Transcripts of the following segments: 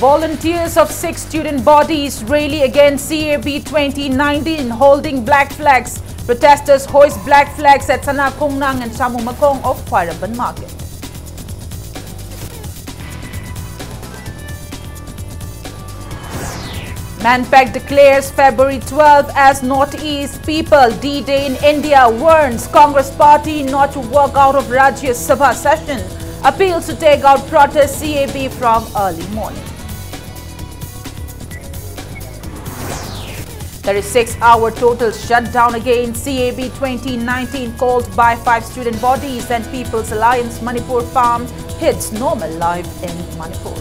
Volunteers of 6 student bodies rally against CAB 2019 holding black flags. Protesters hoist black flags at Sana Kongnang and Samu Makong of Kwairaban Market. Manpack declares February 12 as Northeast People D-Day in India, warns Congress party not to walk out of Rajya Sabha session, appeals to take out protest CAB from early morning. 36-hour total shutdown against CAB 2019 called by 5 student bodies and People's Alliance Manipur Farm hits normal life in Manipur.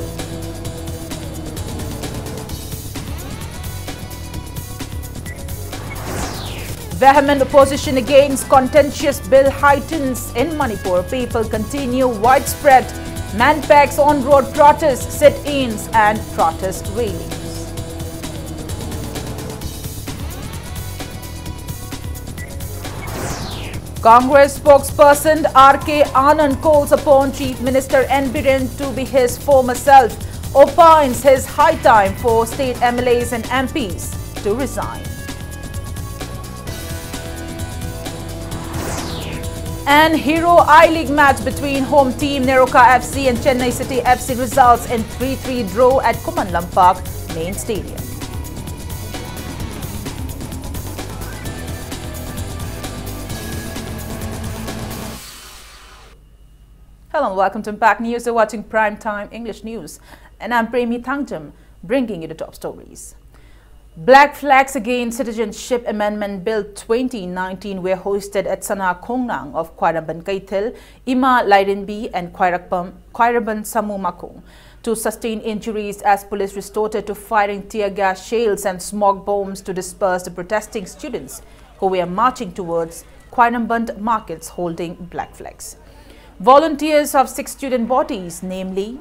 Vehement opposition against contentious bill heightens in Manipur. People continue widespread manpacks, on-road protests, sit-ins and protest rallies. Congress spokesperson R.K. Anand calls upon Chief Minister N. Biren to be his former self, opines his high time for state MLAs and MPs to resign. And Hero I-League match between home team Neroka FC and Chennai City FC results in 3-3 draw at Kumanlam Park main stadium. Hello and welcome to Impact News. You're watching Prime Time English News and I'm Premi Thangjam bringing you the top stories. Black flags against Citizenship Amendment Bill 2019 were hoisted at Sana Kongnang of Kwairaban Kaithil, Ima Lairinbi and Kwairaban Samu Makong to sustain injuries as police resorted to firing tear gas shells and smoke bombs to disperse the protesting students who were marching towards Kwairaban markets holding black flags. Volunteers of 6 student bodies, namely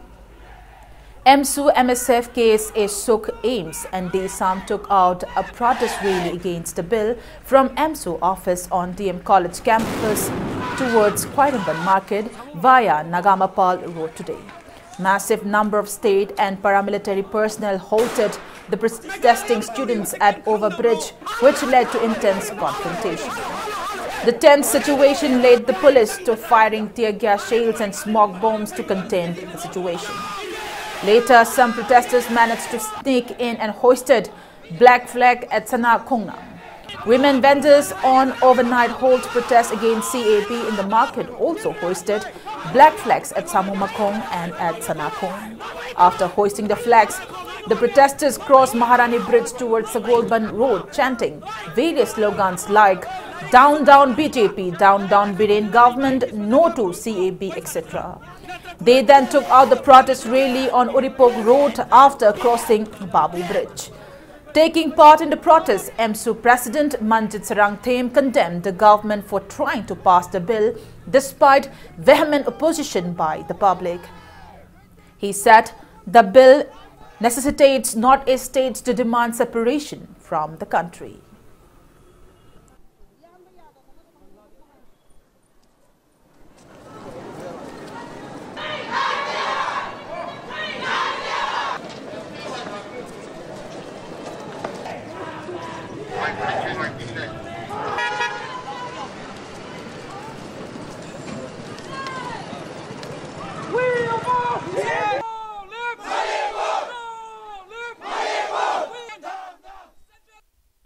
MSU, MSF, KSA, Suk, AIMS and DSAM took out a protest rally against the bill from MSU office on DM College campus towards Kwairaban Market via Nagamapal Road today. Massive number of state and paramilitary personnel halted the protesting students at overbridge, which led to intense confrontation. The tense situation led the police to firing tear gas shells and smoke bombs to contain the situation. Later, some protesters managed to sneak in and hoisted black flag at Sana Kongnang. Women vendors on overnight hold protest against CAB in the market also hoisted black flags at Samu Makong and at Sana Kong. After hoisting the flags, the protesters crossed Maharani Bridge towards Sagolban Road, chanting various slogans like "Down, down BJP, down, down Biren government, no to CAB, etc." They then took out the protest rally on Uripok Road after crossing Babu Bridge. Taking part in the protest, MSU President Manjit Sarangthem condemned the government for trying to pass the bill despite vehement opposition by the public. He said the bill necessitates Northeast states to demand separation from the country.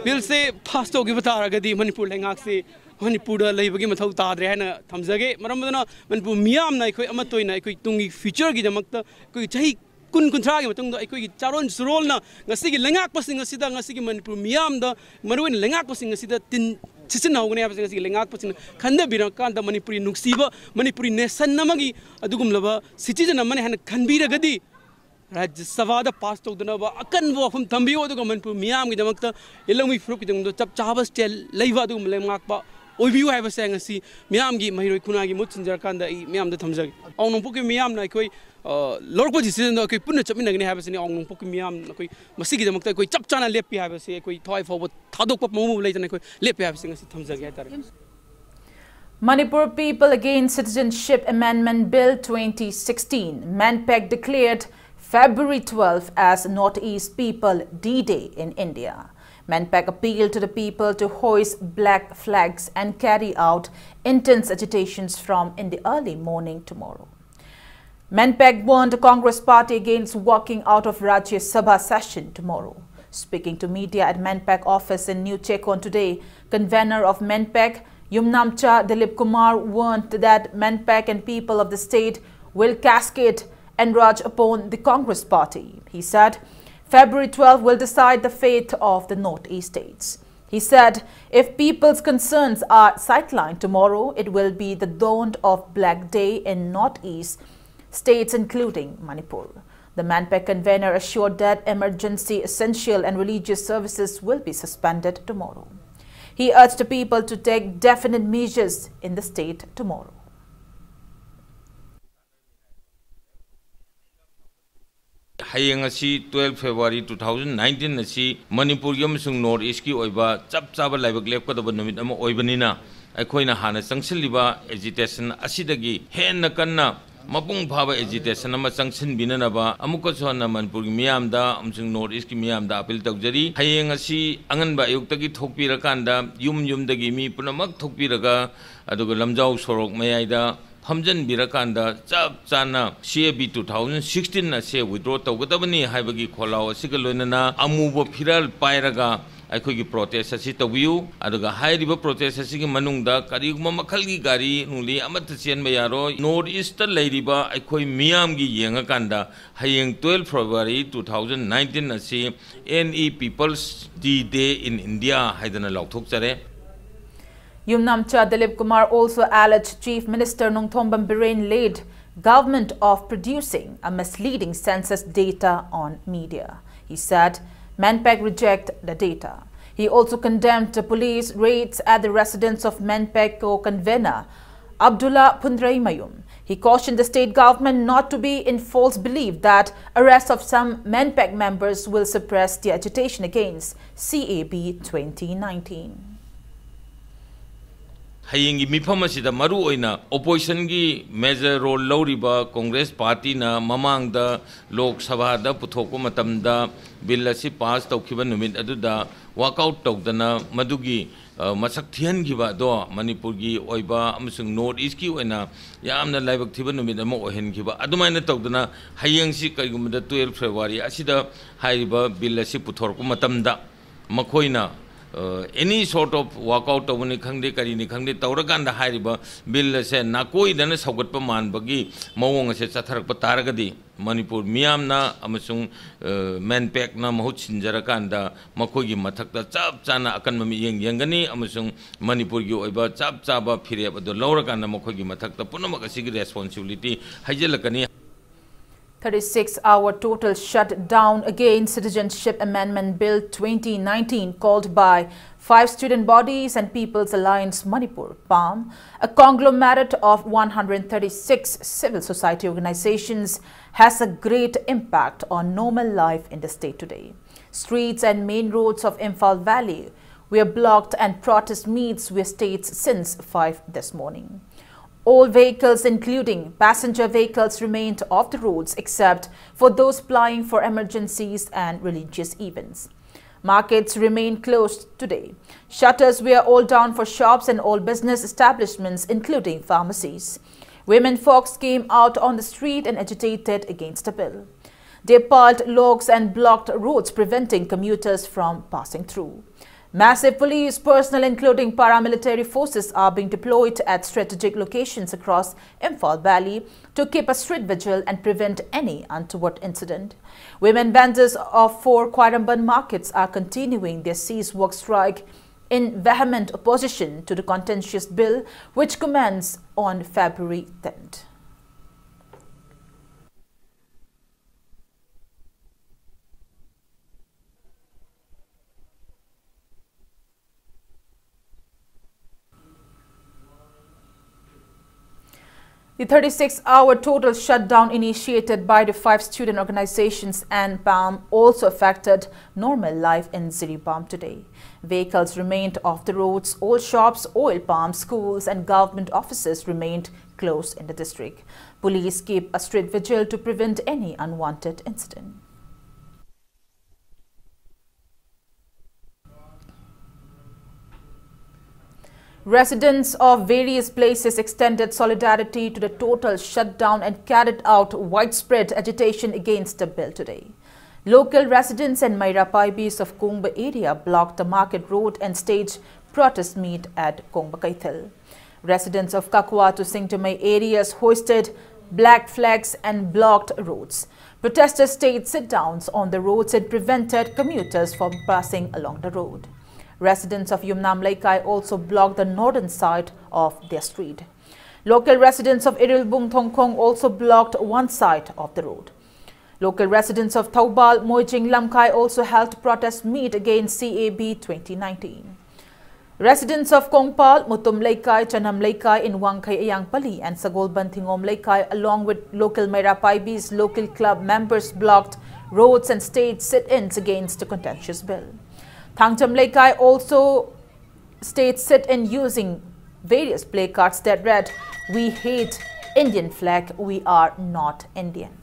Bill से fast होगी बता रहा गदी मणिपुर लेंगाक से मणिपुर लेबगी मथौ ताद्रे है ना थमजगे मरमदना मणिपुर मियाम ना कोई अमतोय ना कोई तुंगी फ्यूचर की दमकता कोई चाही कुन कुंथ्रा की मतंग कोई चारोन सुरोल ना ngasi की लेंगाक पसिंग ngasi da ngasi की मणिपुर मियाम दा maroon लेंगाक pushing ngasi da tin सिसन होगने है ngasi की लेंगाक पसिंग खंदा बिरा कांदा मणिपुरी नुक्सीबा मणिपुरी नेशन नमगी अदुगुम लबा सिटीजन अमने हन खनबीरगदी राज्य सभा पास तौदनब अकन वफम थम्बियो मनपुर मियाम की दमकता इलंगी फ्रुक की चप चाब स्टेल लेवा लेंगाकपा ओइबियो हैबसे ngasi मियाम की महिरोय खुना की मुत सिंजरकांदा ई मियाम द थमजगे औनोंपुक की मियाम ना कोई लौरको डिसीजन द कोई पुन चमिनगने हैबसे औनोंपुक की मियाम कोई मसी की दमकता कोई चप चाना लेपि हैबसे कोई थॉय फॉरवर्ड थादोक ममु लेतने कोई लेपि हैबसे ngasi थमजगे तारे Manipur People Against Citizenship Amendment Bill 2016. Manpack declared February 12 as Northeast People D-Day in India. Manpac appealed to the people to hoist black flags and carry out intense agitations in the early morning tomorrow. Manpac warned the Congress party against walking out of Rajya Sabha session tomorrow. Speaking to media at Manpac office in New Chekon today, convener of Manpac, Yumnamcha Dilip Kumar, warned that Manpac and people of the state will cascade enrage upon the Congress party. He said, February 12 will decide the fate of the Northeast states. He said, if people's concerns are sidelined tomorrow, it will be the dawn of Black Day in Northeast states, including Manipur. The Manpac convener assured that emergency, essential and religious services will be suspended tomorrow. He urged the people to take definite measures in the state tomorrow. Hayang asi 12 February 2019 asi Manipur yamasung Northeast ki oiba chap chaba laibak lepkadaba numit ama oibanina aikoina hana changsilliba agitation asidagi henna kanna mapung phaba agitation ama changsin binanaba amuka chona Manipur ki miyamda amsung Northeast ki miyamda appeal tawjari hayang asi anganba ayuktagi thokpirakanda yumdagi mi punamak thokpiraga aduga lamjau sorok mayaida Hamjan Birakanda, Chap Chana, CAB 2016 na se withdraw Togatabani, Habagi Kolao, Sigalunana, Amubo Piral Pairaga, Aikogi protest as it a view, Adaga High River protest as Manunda, Karigma Makalgi Gari, Nuli, Amatasian Mayaro, Northeastern Ladyba, Aikoi Miamgi Yangakanda, Hayang 12 February 2019 na se NE People's D-Day in India, Haidana Lautokare. Yumnamcha Dilip Kumar also alleged Chief Minister Nongthombam Biren led government of producing a misleading census data on media. He said Manpac reject the data. He also condemned the police raids at the residence of Manpac co-convener Abdullah Pundraimayum. He cautioned the state government not to be in false belief that arrest of some Manpac members will suppress the agitation against CAB 2019. Hayingi Mifamasida Maru oina opposition gi major role lauriba Congress party na mamang da Lok Sabha da puthoko matamda bill asi pass tawkhiba numit aduda walkout tawdana madugi masak thian giba do Manipur gi oiba amsung Northeast ki oina yamna laibak thiba numit ama ohen giba adumaina tawdana hayang si kaigumda 12 February asida haiba bill asi puthorko matamda makoina any sort of walkout of any Kangde Karini Kangde Taurakanda Hariba, Bill said Nakoi than a Sogot man Bagi, Mawong said Satarak Pataragadi, Manipur Miamna, Amasung Manpac Nam Hutchin Jarakanda, Makogi Matakta, Chap Chana Akanami Yangani, Amasung Manipur Yoiba, Chap Chaba period, the Laurakanda Makogi Matakta, Punamakasi responsibility, Hajalakani. 36-hour total shutdown against Citizenship Amendment Bill 2019 called by 5 student bodies and People's Alliance Manipur, PALM, a conglomerate of 136 civil society organizations, has a great impact on normal life in the state today. Streets and main roads of Imphal Valley were blocked and protest meets were staged since 5 this morning. All vehicles, including passenger vehicles, remained off the roads except for those plying for emergencies and religious events. Markets remained closed today. Shutters were all down for shops and all business establishments, including pharmacies. Women folks came out on the street and agitated against the bill. They piled logs and blocked roads, preventing commuters from passing through. Massive police personnel, including paramilitary forces, are being deployed at strategic locations across Imphal Valley to keep a strict vigil and prevent any untoward incident. Women vendors of 4 Quairamban markets are continuing their cease-work strike in vehement opposition to the contentious bill, which commenced on February 10th. The 36-hour total shutdown initiated by the 5 student organizations and PALM also affected normal life in Ziribam today. Vehicles remained off the roads, all shops, oil palm, schools and government offices remained closed in the district. Police keep a strict vigil to prevent any unwanted incident. Residents of various places extended solidarity to the total shutdown and carried out widespread agitation against the bill today. Local residents and Maira Paibis of Kongba area blocked the market road and staged protest meet at Kongba Kaithal. Residents of Kakwa to Singtomai areas hoisted black flags and blocked roads. Protesters staged sit-downs on the roads and prevented commuters from passing along the road. Residents of Yumnam Laikai also blocked the northern side of their street. Local residents of Irilbung Thongkong also blocked one side of the road. Local residents of Taubal, Moijing, Lamkai also held protest meet against CAB 2019. Residents of Kongpal, Mutum Laikai, Chanam Laikai in Wangkai Ayangpali and Sagol Bantingom Laikai along with local Maira Paibis local club members blocked roads and staged sit-ins against the contentious bill. Thangcham Laikai also staged sit-in using various placards that read, "We hate Indian flag, we are not Indian."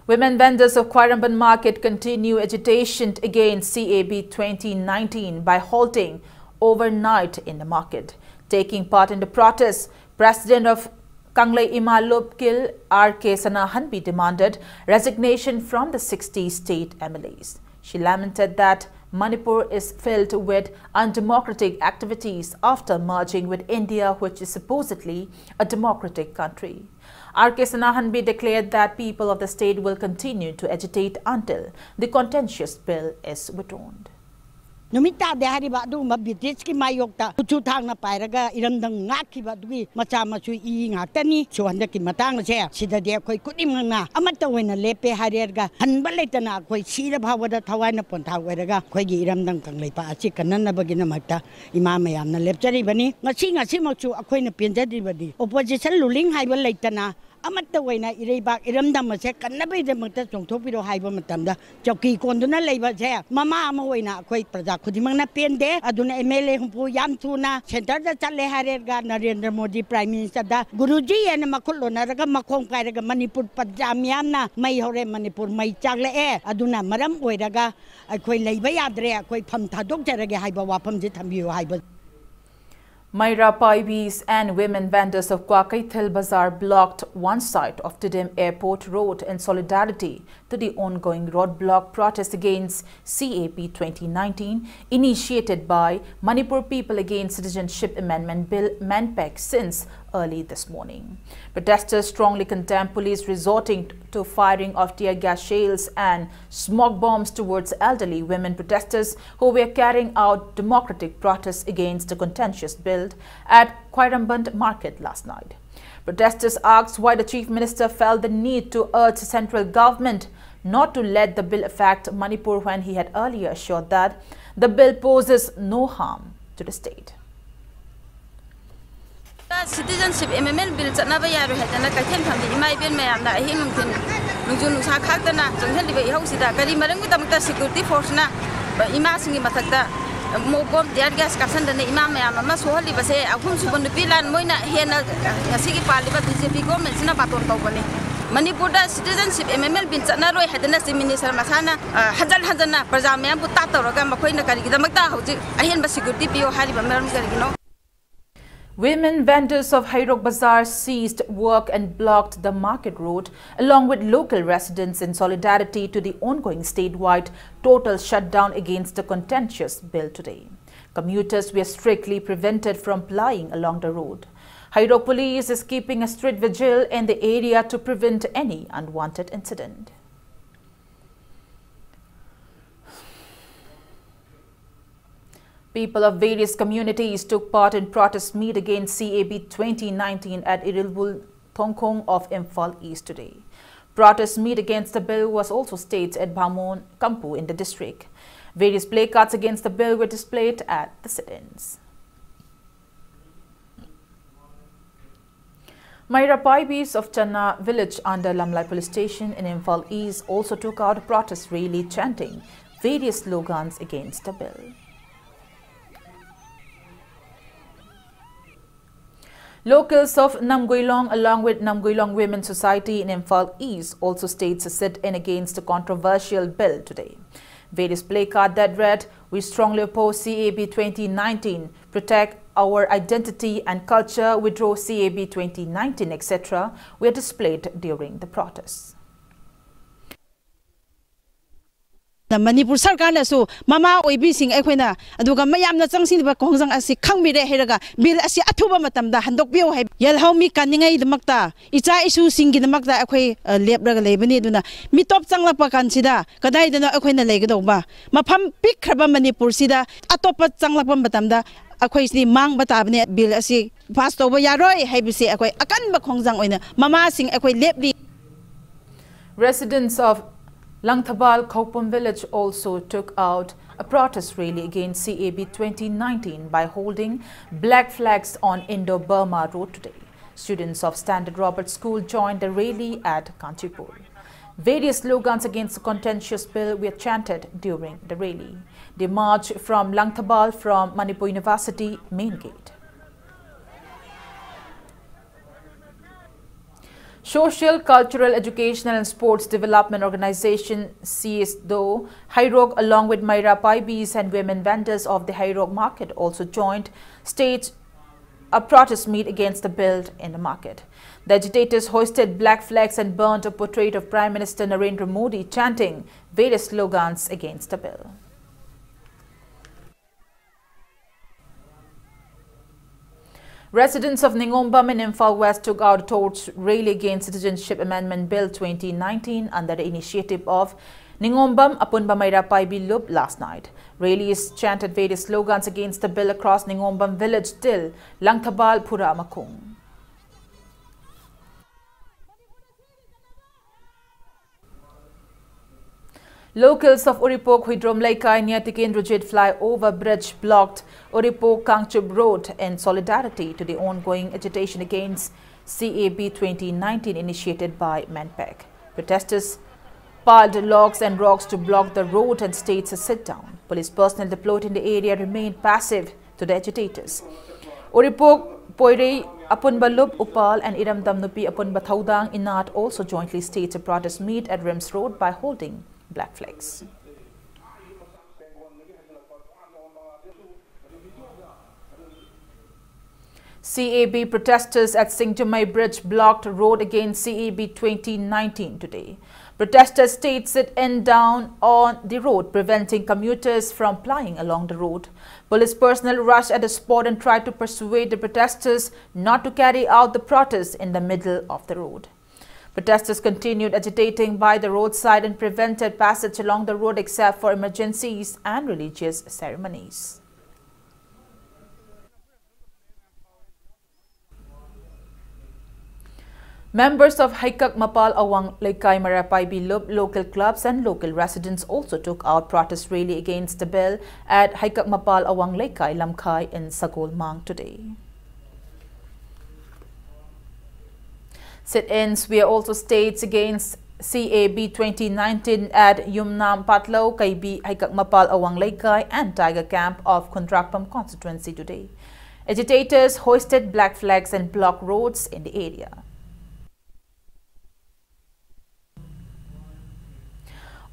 Women vendors of Khairamban Market continue agitation against CAB 2019 by halting overnight in the market. Taking part in the protest, President of Kanglei Ima Lopkil R.K. Sanahanbi demanded resignation from the 60 state MLAs. She lamented that Manipur is filled with undemocratic activities after merging with India, which is supposedly a democratic country. R.K. Sanahanbi declared that people of the state will continue to agitate until the contentious bill is withdrawn. Numita de hariba du mabidis ki mayokta chu thang na pairaga iramdang ngaki ba du macha machu I ngakani chuanda ki matang se sida de khoi kudim na amata wena lepe harerga hanba letana khoi sira bhawada thawai na pon thaweraga khoi gi iramdang kanglei pa achi kanna bagina makta ima mayam na lepchari bani ngasi machu akhoi na penjadi badi opposition ruling haiba letana amata wena ireibak iramdam se kannabai de makta chongthopiro haiba matamda chauki konduna leiba se mama ama wena khoi praja khudimang na pende aduna MLA humpu yam thuna center da challe harerga Narendra Modi Prime Minister da Guruji ena makhullo naraga makhong kairaga Manipur pajamyam na mai hore Manipur mai chagle e aduna maram oiraga akhoi leiba yadre akhoi pham thadok jarage haiba wafam je thambiyo haiba. Maira Paibis and women vendors of Kwakaithal Bazaar blocked one side of Tidim Airport Road in solidarity to the ongoing roadblock protest against CAP 2019 initiated by Manipur People Against Citizenship Amendment Bill MANPAC since early this morning. Protesters strongly condemned police resorting to firing of tear gas shells and smoke bombs towards elderly women protesters who were carrying out democratic protests against the contentious bill at Khairamban Market last night. Protesters asked why the Chief Minister felt the need to urge the central government not to let the bill affect Manipur when he had earlier assured that the bill poses no harm to the state. Citizenship amendment bill chana ba yaru hedana kaithen phamdi imai ben mayam na hi mungtin nungju nungsa khakdana changhen liba ihausida kari marang gudamta security force na ima singi mathakta mobom tear gas kapsan dana ima mayam ma sohali base ahum subon pilan moina hena ngasigi paliba BJP government sina baton tawbani Manipur da citizenship amendment bill chana roi hedana si minister masana hajan praja mayam bu ta tawraga makoina kari gidamakta hauji ahen ba security pio hariba maram karigino. Women vendors of Hairok Bazaar ceased work and blocked the market road along with local residents in solidarity to the ongoing statewide total shutdown against the contentious bill today. Commuters were strictly prevented from plying along the road. Hairok police is keeping a strict vigil in the area to prevent any unwanted incident. People of various communities took part in protest meet against CAB 2019 at Irilbul Thongkong of Imphal East today. Protest meet against the bill was also staged at Bhamon Kampu in the district. Various placards against the bill were displayed at the sit-ins. Maira Paibis of Channa village under Lamlai police station in Imphal East also took out a protest rally chanting, various slogans against the bill. Locals of Namguilong along with Namguilong Women's Society in Imphal East also staged a sit-in against the controversial bill today. Various placards that read, "We strongly oppose CAB 2019, protect our identity and culture, withdraw CAB 2019, etc." were displayed during the protests. The Manipur Sarkar nasu mama oibi sing ekhoina aduga mayam na changsin ba kongjang asi khangmire heraga bill asi athuba matamda handokpio hai yelhaumi kaningai damakta icha isu singi damakta ekhoi lepraga lebani duna mitop changlapa kansida kadai dana ekhoina legadoba mafam pikhraba Manipur sida atopa changlapa matamda akhoi si mang batabne bill asi pass toba yaroi haibisi ekhoi akanba kongjang oina mama sing ekhoi lepli. Residents of Langthabal Khopum village also took out a protest rally against CAB 2019 by holding black flags on Indo-Burma Road today. Students of Standard Roberts School joined the rally at Kanchipur. Various slogans against the contentious bill were chanted during the rally. They marched from Langthabal from Manipur University main gate. Social, Cultural, Educational and Sports Development Organization CSDO, Hairog along with Myra Paibis and women vendors of the Hairog market also joined staged a protest meet against the bill in the market. The agitators hoisted black flags and burnt a portrait of Prime Minister Narendra Modi, chanting various slogans against the bill. Residents of Ningombam in Imphal West took out a torch rally against Citizenship Amendment Bill 2019 under the initiative of Ningombam Apunba Mayra Paibi Lub last night. Rallies chanted various slogans against the bill across Ningombam village till Langthabal Pura Makung. Locals of Uripok Huidrom Laikai near Tikendrajit flyover bridge blocked Uripok Kangchub Road in solidarity to the ongoing agitation against CAB 2019 initiated by Manpec. Protesters piled logs and rocks to block the road and staged a sit-down. Police personnel deployed in the area remained passive to the agitators. Uripok Poirei Apunbalub Upal and Iramdam Nupi Apunbathaudang Inat also jointly staged a protest meet at Rims Road by holding black flags. CAB protesters at Singjamai Bridge blocked road against CAB 2019 today. Protesters staged sit-in down on the road, preventing commuters from plying along the road. Police personnel rushed at the spot and tried to persuade the protesters not to carry out the protest in the middle of the road. Protesters continued agitating by the roadside and prevented passage along the road except for emergencies and religious ceremonies. Members of Haikak Mapal Awang Laikai Marapai Bilub local clubs and local residents also took out protest rally against the bill at Haikak Mapal Awang Laikai Lamkai in Sagol Mang today. Sit-ins were also staged against CAB 2019 at Yumnam Patlo, Kaibi, Haikak Mapal Awang Laikai and Tiger Camp of Kundrakpam constituency today. Agitators hoisted black flags and blocked roads in the area.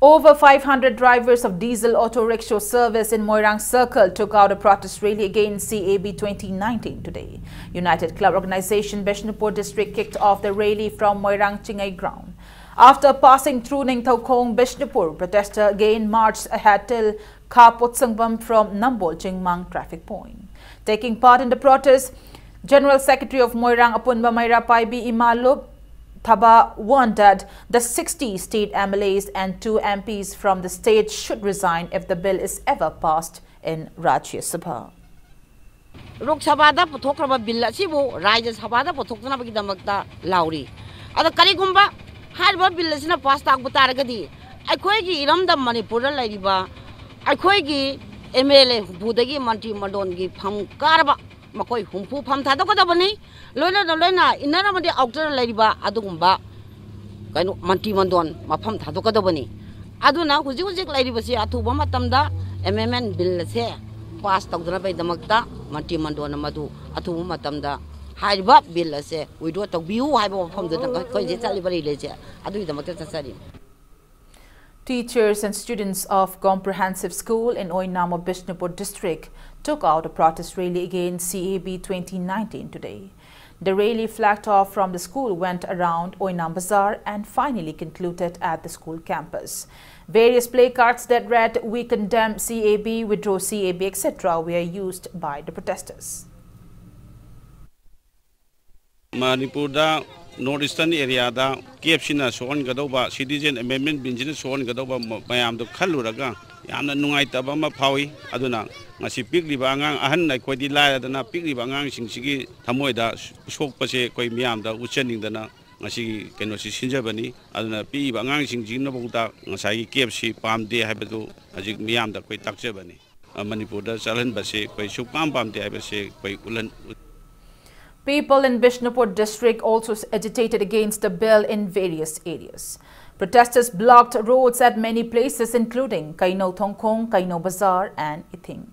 Over 500 drivers of diesel auto rickshaw service in Moirang Circle took out a protest rally against CAB 2019 today. United Club Organization Bishnupur District kicked off the rally from Moirang Chingai ground. After passing through Ningthaukong Bishnupur, protesters again marched ahead till Kapotsangbam from Nambol Chingmang traffic point. Taking part in the protest, General Secretary of Moirang Apunba Mayra Paibi Imalub Thaba warned that the 60 state MLAs and 2 MPs from the state should resign if the bill is ever passed in Rajya Sabha. Lok Sabha puthokraba bill asibu Rajya Sabha puthokna bagidamagta lauri. Ada karigumba harba bill asina pass tagbu taragadi. Akhoi gi iramdam Manipur laiba. Akhoi gi MLA budagi mantri madon gi pham karba. Makoi humpu pham thado kada bani loina inara made outer laiba adugumba kaino manti mandon mafam thado kada bani aduna hujik lairibasi athuba matamda amendment bill se pass tawdana bai damakta manti mandona madu athuba matamda haiba bill se wido tawbiu haiba famda ko je chalibari leje adu damakta chasari. Teachers and students of Comprehensive School in Oinamo Bishnupur district took out a protest rally against CAB 2019 today. The rally flagged off from the school went around Oinam Bazaar and finally concluded at the school campus. Various placards that read "We condemn CAB, withdraw CAB, etc." were used by the protesters. Manipur da Northeastern area da KFC soon gadoba citizen amendment binjin soon gadoba mayam do khaluraga yamna nungai taba ma phawi aduna ngasi pikli ba ngang ahan nai koi di lai adana pikli ba ngang singsigi thamoi da sokpa se koi miyam da uchening dana ngasi keno si sinjabani aduna pi ba ngang singji na bauta ngasai KFC pamde habadu ajik miyam da koi takjebani Manipur da chalan ba se koi sukpam pamde habase koi ulan. People in Bishnupur district also agitated against the bill in various areas. Protesters blocked roads at many places including Kaino Thongkong, Kaino Bazaar and Ithing.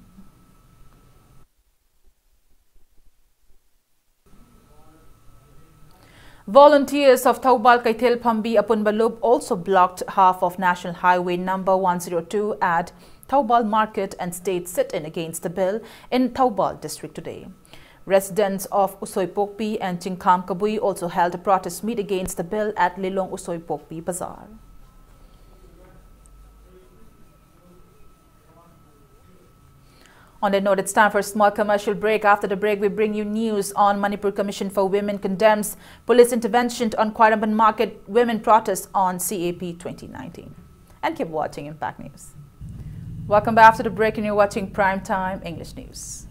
Volunteers of Taubal Kaithil Phambi Apunbalub also blocked half of National Highway number 102 at Taubal Market and stayed sit-in against the bill in Taubal district today. Residents of Usoipokpi and Chingkham Kabui also held a protest meet against the bill at Lilong Usoipokpi Bazaar. On that note, it's time for a small commercial break. After the break, we bring you news on Manipur Commission for Women condemns police intervention on Kwairamban Market women protest on CAP 2019. And keep watching Impact News. Welcome back after the break and you're watching Primetime English News.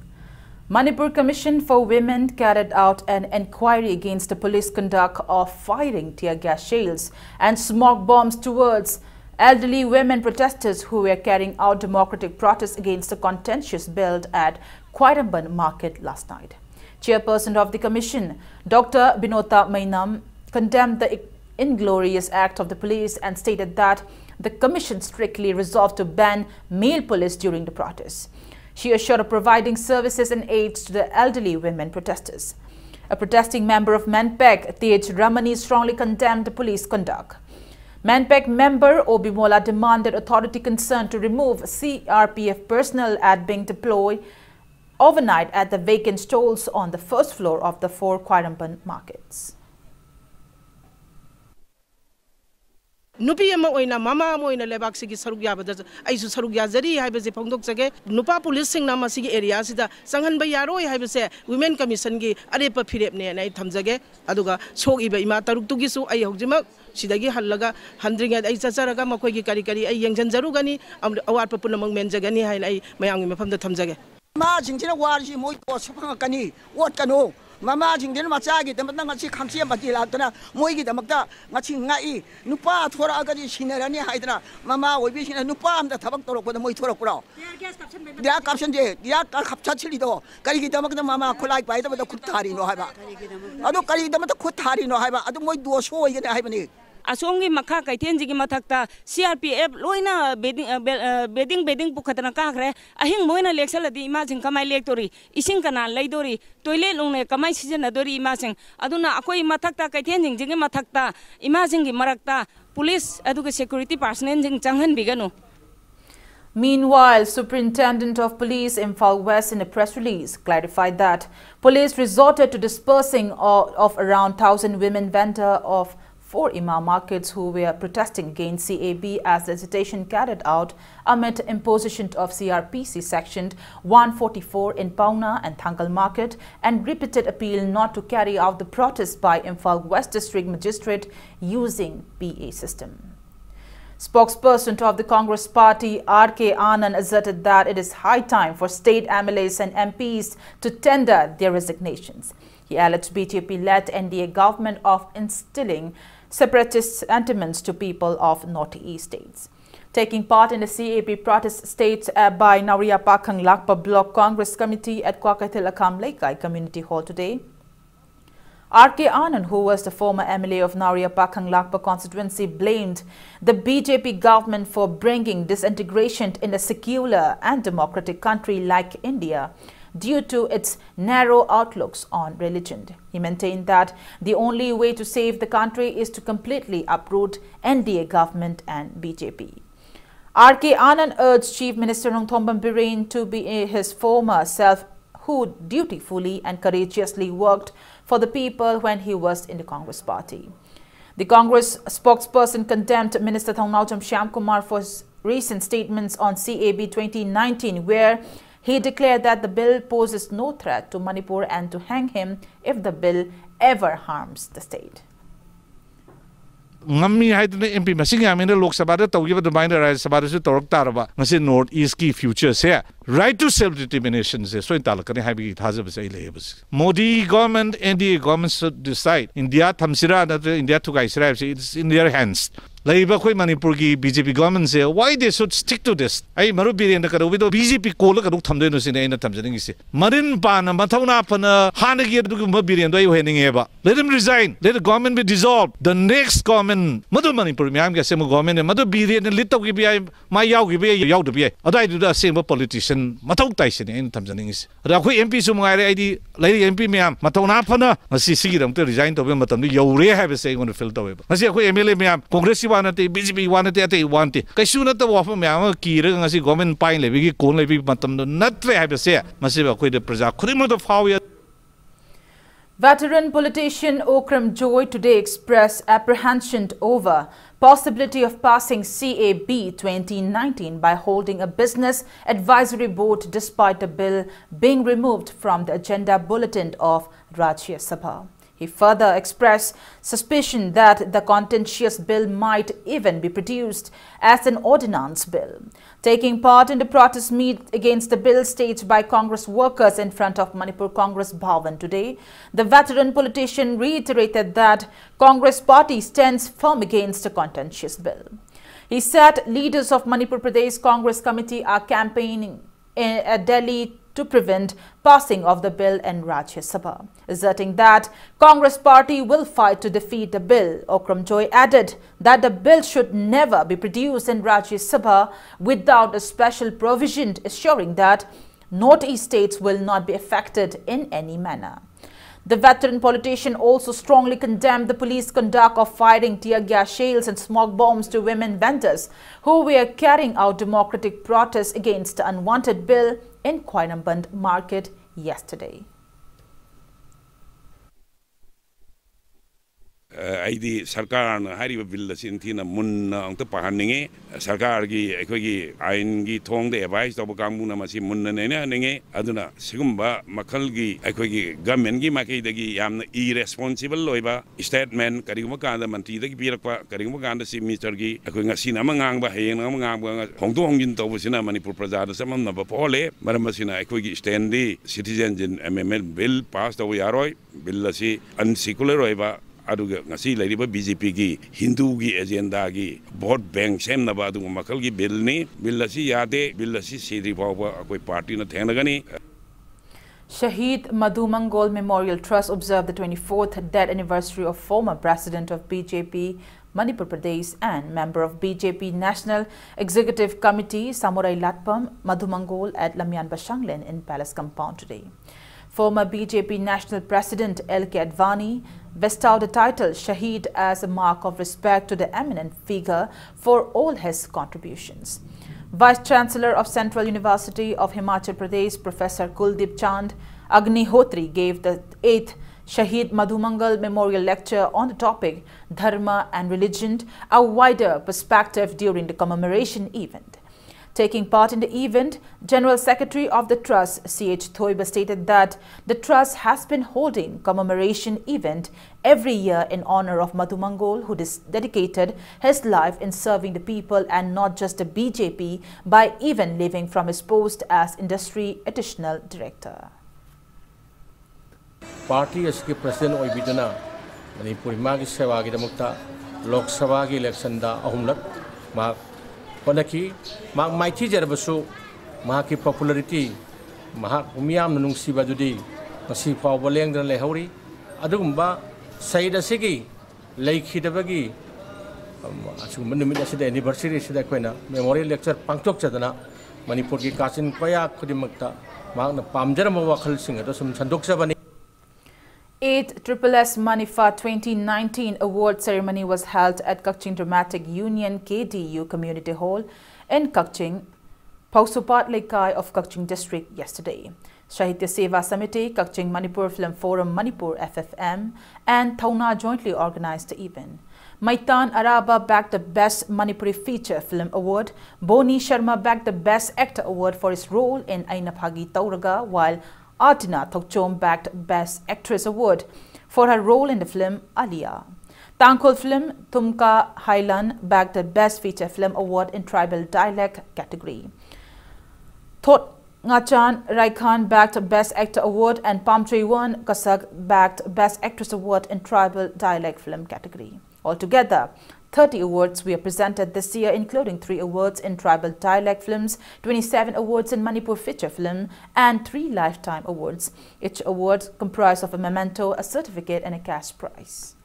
Manipur Commission for Women carried out an inquiry against the police conduct of firing tear gas shells and smoke bombs towards elderly women protesters who were carrying out democratic protests against the contentious bill at Kwairamban Market last night. Chairperson of the commission, Dr. Binota Mainam, condemned the inglorious act of the police and stated that the commission strictly resolved to ban male police during the protests. She assured of providing services and aids to the elderly women protesters. A protesting member of Manpek, Tej Ramani, strongly condemned the police conduct. Manpek member Obimola demanded authority concerned to remove CRPF personnel at being deployed overnight at the vacant stalls on the first floor of the 4 Kwairamban markets. Nupi ama oina mama mo oina lebak sigi saruk ya bada aisu saruk ya jari hai bese phongdok jage nupa police sing nama sigi area sida sanghan ba yaroi hai bese women commission gi arepa phirep ne nai thamjage aduga sok iba ima taruk tugi su ai hojima sidagi hallaga handringa ai chacharaga makoi gi kari kari ai yengjan jaru gani awat papuna mang menjagani hai ai mayang mi pham da thamjage ma jingtina warji moi ko sapanga kani wat kanu Mama jingden macagi tematna ngachi khamsi bati latna moigi damakta ngachi ngai nupa thora agari sinarani haidna mama oibi sina nupa amda thabak torok boda moi thorok pura dia caption je dia khapcha chili do kari gi damakta mama khulai pai da khut thari no haiba adu kari damakta khut thari no haiba adu moi do so oi ga haibani Asongi makha kaithenji gi mathakta CRPF loina beding pukhatana kakre ahing moina leksaladi imagine kamai lektori ising kana laidori toilet lungne kamai season adori imagine aduna akoi mathakta kaithenjing jing mathakta imagine gi marakta police aduga security personnel jing changhan biganu. Meanwhile, Superintendent of Police Imphal West in a press release clarified that police resorted to dispersing of around 1,000 women vendors of 4 Imam markets who were protesting against CAB as the agitation carried out amid imposition of CRPC Section 144 in Pauna and Thangal Market and repeated appeal not to carry out the protest by Imphal West District Magistrate using PA system. Spokesperson of the Congress Party, R.K. Anand, asserted that it is high time for state MLAs and MPs to tender their resignations. He alleged BJP-led NDA government of instilling separatist sentiments to people of Northeast states. Taking part in the CAP protest states by Nauriya Pakhang Lakpa Block Congress Committee at Kwakathil Akam Laikai Community Hall today, R.K. Anand, who was the former MLA of Naria Pakhang Lakpa constituency, blamed the BJP government for bringing disintegration in a secular and democratic country like India due to its narrow outlooks on religion. He maintained that the only way to save the country is to completely uproot NDA government and BJP. R.K. Anand urged Chief Minister Nongthombam Biren to be his former self, who dutifully and courageously worked for the people when he was in the Congress party. The Congress spokesperson condemned Minister Thongnaujam Shyamkumar for his recent statements on CAB 2019, where he declared that the bill poses no threat to Manipur and to hang him if the bill ever harms the state. Ngami haiduna MP masing yamina Lok Sabha da tawgiba da minor Rajya Sabha su torok taraba ngasi North East ki future se right to self determination se so intalakani haibi thaza base ilebus. Modi government and the government should decide India thamsira na India to gaisra it's in their hands. Laiba koi Manipur ki BJP government say why they should stick to this. Ai maru biren da kadu bido BJP kola kadu thamde no sine ina thamjani se. Marin pana mathauna pana hana gi du biren do ai hening eba. Let him resign. Let the government be dissolved. The next government Madu Manipur miam ga semu government Madu biren litau gi bi ma yaw gi bi yaw du bi. Adai du da same politician mathau tai sine ina thamjani se. Ra khoi MP su ngai ai di lai MP miam mathauna pana masi sigi dam to resign to be matam ni yaure have say going to fill to eba. Masi khoi MLA miam Congress wanate BJP wanate ate wante kaisu na to wafa myama kira ngasi government pain lebi ki kon lebi matam do natwe have se masiba khoi de praja khurimo to faw. Veteran politician Okram Joy today expressed apprehension over possibility of passing CAB 2019 by holding a business advisory board despite the bill being removed from the agenda bulletin of Rajya Sabha. He further expressed suspicion that the contentious bill might even be produced as an ordinance bill. Taking part in the protest meet against the bill staged by Congress workers in front of Manipur Congress Bhavan today, the veteran politician reiterated that Congress party stands firm against the contentious bill. He said leaders of Manipur Pradesh Congress Committee are campaigning at Delhi to prevent passing of the bill in Rajya Sabha, asserting that Congress party will fight to defeat the bill. Okram Joy added that the bill should never be produced in Rajya Sabha without a special provision assuring that North-East states will not be affected in any manner. The veteran politician also strongly condemned the police conduct of firing tear gas shells and smoke bombs to women vendors who were carrying out democratic protests against the unwanted bill in Koinamband market yesterday. Aidi Sarkar Hari bill Sintina Mun Pahaninge, Sarkar gi Ain gi Tong the advice of Kamuna Masi Munane, Aduna, Sigumba, Makalgi, Equigi, Gamengi Maki, the Yam irresponsible loiba, statement, Karimaka, Manti, the Pirapa, Karimaka, si Mr. Gi, Akungasina Mangamba, Hayanga, Hongdong in Tovusina, Manipur Prasada, some of Pole, Maramasina, Equigi, Standi, citizens in MML bill passed away Arroy, Billasi, unsecular roiba. Aduga ngasi laiba BJP gi Hindu gi agenda gi vote bank sem na ba du makal gi bill ni bill asi yade bill asi siri bawa koi party na thenagani. Shahid Madhu Mangol Memorial Trust observed the 24th death anniversary of former president of BJP Manipur Pradesh and member of BJP National Executive Committee Samurai Latpam Madhu Mangol at Lamyan Bashanglen in Palace Compound today. Former BJP National President L.K. Advani bestowed the title Shahid as a mark of respect to the eminent figure for all his contributions. Vice Chancellor of Central University of Himachal Pradesh, Professor Kuldeep Chand Agnihotri gave the 8th Shahid Madhu Mangal Memorial Lecture on the topic Dharma and Religion, a wider perspective during the commemoration event. Taking part in the event, General Secretary of the Trust, C.H. Thoiba, stated that the Trust has been holding commemoration event every year in honor of Madhu Mangol, who dedicated his life in serving the people and not just the BJP by even leaving from his post as Industry Additional Director. Party as President Oibidana, Manipur Magi Sevagi Mukta, Lok Sabha election da Ahumlat, Honaki, Mark Mighty Jerbasu, Mahaki popularity, Mahak Umiam Nung Sibadudi, Masi Pawalang than Lehori, adugumba saida sigi leikhidabagi asugumba numit asida anniversary sida koina memorial lecture pangtok chadana Manipur ki kachin koya khudimakta magna pamjarama wakhal sing ado sum sandok sabani 8th SSS Manifa 2019 award ceremony was held at Kaching Dramatic Union KDU Community Hall in Kaching, Pausupat Lekai of Kaching District yesterday. Sahitya Seva Samiti, Kaching Manipur Film Forum Manipur FFM and Thauna jointly organized the event. Maitan Araba bagged the Best Manipuri Feature Film Award. Boni Sharma bagged the Best Actor Award for his role in Ainaphagi Tauraga, while Artina Thokchom bagged Best Actress Award for her role in the film Alia. Tangkhol film Tumka Hailan bagged the Best Feature Film Award in Tribal Dialect category. Thot Ngachan Raikhan bagged Best Actor Award and Pamtree Wan Kasak bagged Best Actress Award in Tribal Dialect Film category. Altogether, 30 awards were presented this year, including 3 awards in tribal dialect films, 27 awards in Manipur feature film, and 3 lifetime awards. Each award comprised of a memento, a certificate, and a cash prize.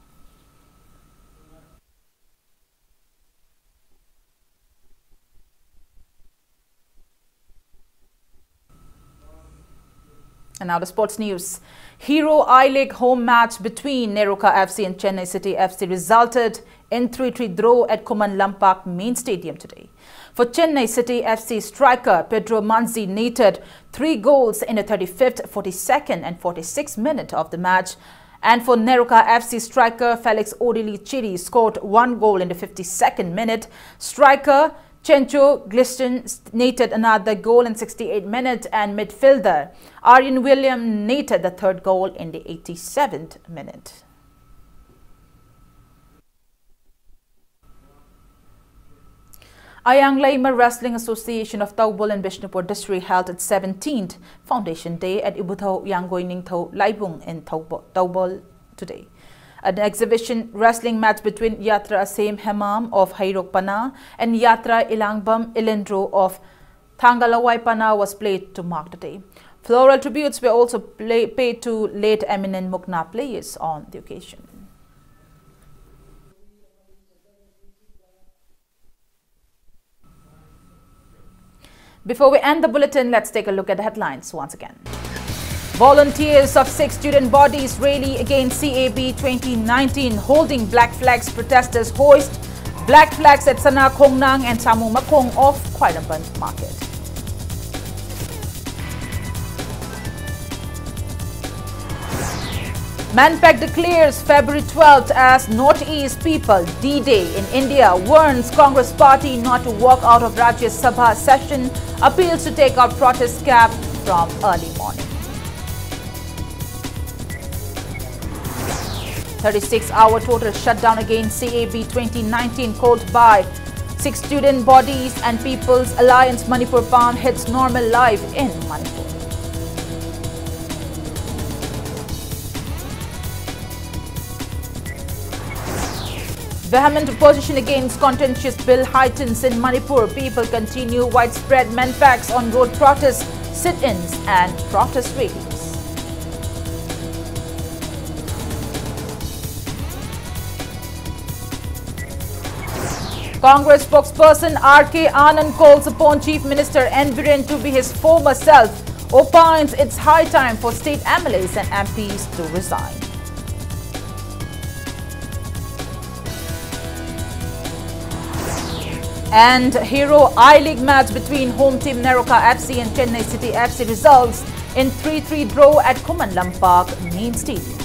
And now the sports news. Hero I-League home match between Neroka FC and Chennai City FC resulted in 3-3 draw at Kuman Lampak main stadium today. For Chennai City FC striker Pedro Manzi netted 3 goals in the 35th, 42nd and 46th minute of the match. And for Neroka FC striker Felix Odili Chiri scored 1 goal in the 52nd minute. Striker Chencho Gliston netted another goal in 68 minutes and midfielder Aryan William netted the 3rd goal in the 87th minute. Ayang Laima Wrestling Association of Taubol and Bishnupur District held its 17th Foundation Day at Ibutho Yangoy Ningtho Laibung in Taubol today. An exhibition wrestling match between Yatra Asem Hemam of Hairok Pana and Yatra Ilangbam Ilendro of Thangalawai Pana was played to mark the day. Floral tributes were also paid to late eminent Mukna players on the occasion. Before we end the bulletin, let's take a look at the headlines once again. Volunteers of 6 student bodies rally against CAB 2019 holding black flags. Protesters hoist black flags at Sana Kongnang and Samu Makong of Khwairamban Market. Manpack declares February 12th as Northeast People D-Day in India. Warns Congress party not to walk out of Rajya Sabha session. Appeals to take out protest cab from early morning. 36-hour total shutdown against CAB 2019 called by 6 student bodies and People's Alliance Manipur Pound hits normal life in Manipur. Vehement opposition against contentious bill heightens in Manipur. People continue widespread manpacks on road protests, sit-ins and protest rallies. Congress spokesperson R.K. Anand calls upon Chief Minister N. Biren to be his former self, opines it's high time for state MLAs and MPs to resign. And Hero I-League match between home team Neroka FC and Chennai City FC results in 3-3 draw at Kuman Lampak main stadium.